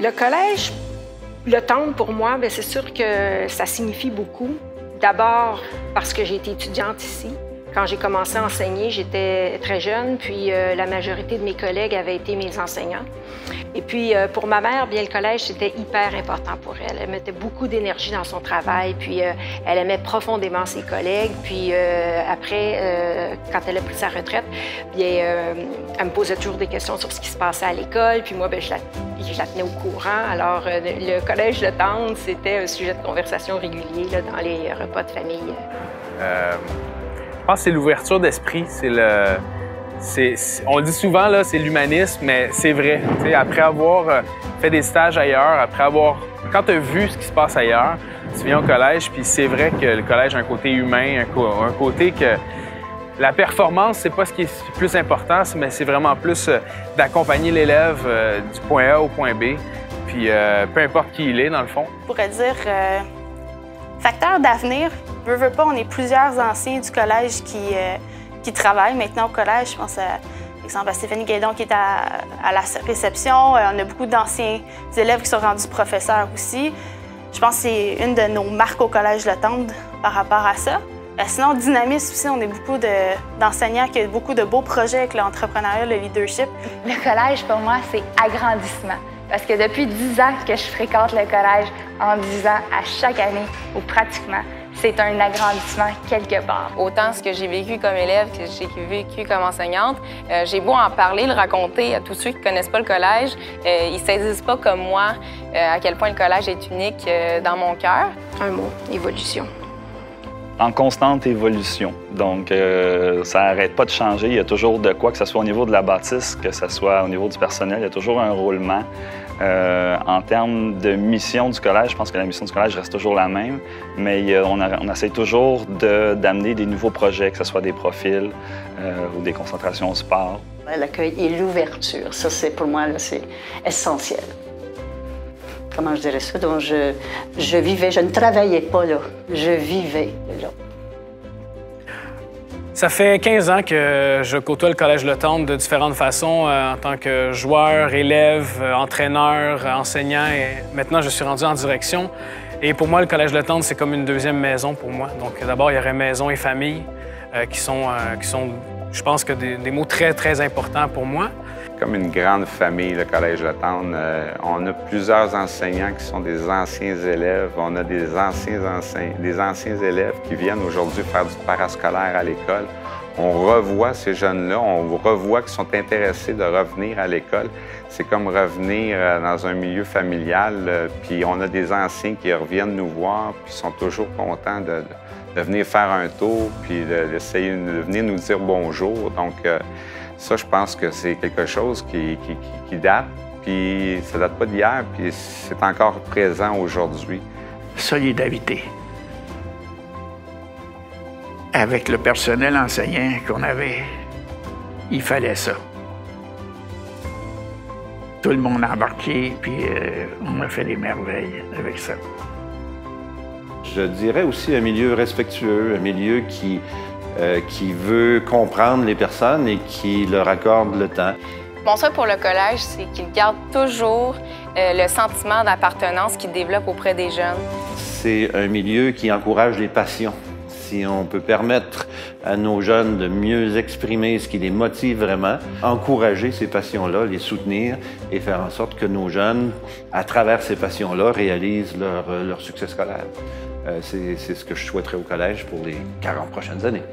Le collège, le Temple, pour moi, c'est sûr que ça signifie beaucoup. D'abord parce que j'ai été étudiante ici. Quand j'ai commencé à enseigner, j'étais très jeune, puis la majorité de mes collègues avaient été mes enseignants. Et puis, pour ma mère, bien, le collège, c'était hyper important pour elle. Elle mettait beaucoup d'énergie dans son travail, puis elle aimait profondément ses collègues. Puis après, quand elle a pris sa retraite, bien, elle me posait toujours des questions sur ce qui se passait à l'école, puis moi, bien, je la tenais au courant. Alors, le collège Le Temple, c'était un sujet de conversation régulier là, dans les repas de famille. Je pense que c'est l'ouverture d'esprit, on le dit souvent, là, c'est l'humanisme, mais c'est vrai. T'sais, après avoir fait des stages ailleurs, quand tu as vu ce qui se passe ailleurs, tu viens au collège, puis c'est vrai que le collège a un côté humain, un côté que la performance, c'est pas ce qui est le plus important, mais c'est vraiment plus d'accompagner l'élève du point A au point B, puis peu importe qui il est, dans le fond. Je pourrais dire facteur d'avenir. Veux pas, on est plusieurs anciens du collège qui travaillent maintenant au collège. Je pense, par exemple, à Stéphanie Guédon qui est à la réception. On a beaucoup d'anciens élèves qui sont rendus professeurs aussi. Je pense que c'est une de nos marques au Collège Le Temple par rapport à ça. Sinon, dynamisme aussi, on est beaucoup d'enseignants qui ont beaucoup de beaux projets avec l'entrepreneuriat, le leadership. Le collège, pour moi, c'est agrandissement. Parce que depuis 10 ans que je fréquente le collège, en 10 ans, à chaque année, ou pratiquement, c'est un agrandissement quelque part. Autant ce que j'ai vécu comme élève que j'ai vécu comme enseignante, j'ai beau en parler, le raconter à tous ceux qui ne connaissent pas le collège, ils ne saisissent pas comme moi à quel point le collège est unique dans mon cœur. Un mot, évolution. En constante évolution. Donc, ça n'arrête pas de changer. Il y a toujours de quoi, que ce soit au niveau de la bâtisse, que ce soit au niveau du personnel, il y a toujours un roulement. En termes de mission du collège, je pense que la mission du collège reste toujours la même, mais on essaie toujours d'amener des nouveaux projets, que ce soit des profils ou des concentrations au sport. L'accueil et l'ouverture, ça, pour moi, c'est essentiel. Comment je dirais ça? Donc, je vivais, je ne travaillais pas là, je vivais là. Ça fait 15 ans que je côtoie le Collège Le Temple de différentes façons, en tant que joueur, élève, entraîneur, enseignant, et maintenant je suis rendu en direction. Et pour moi, le Collège Le Temple, c'est comme une deuxième maison pour moi. Donc d'abord, il y aurait maison et famille qui sont, je pense, que des mots très, très importants pour moi. Comme une grande famille, le Collège Le Temple. On a plusieurs enseignants qui sont des anciens élèves. On a des anciens élèves qui viennent aujourd'hui faire du parascolaire à l'école. On revoit ces jeunes-là, on revoit qu'ils sont intéressés de revenir à l'école. C'est comme revenir dans un milieu familial, puis on a des anciens qui reviennent nous voir, puis sont toujours contents de venir faire un tour, puis d'essayer de venir nous dire bonjour. Donc, ça, je pense que c'est quelque chose qui date, puis ça date pas d'hier, puis c'est encore présent aujourd'hui. Solidarité. Avec le personnel enseignant qu'on avait, il fallait ça. Tout le monde a embarqué, puis on a fait des merveilles avec ça. Je dirais aussi un milieu respectueux, un milieu qui veut comprendre les personnes et qui leur accorde le temps. Mon souhait pour le collège, c'est qu'il garde toujours le sentiment d'appartenance qu'il développe auprès des jeunes. C'est un milieu qui encourage les passions. Si on peut permettre à nos jeunes de mieux exprimer ce qui les motive vraiment, encourager ces passions-là, les soutenir et faire en sorte que nos jeunes, à travers ces passions-là, réalisent leur succès scolaire. C'est ce que je souhaiterais au collège pour les 40 prochaines années.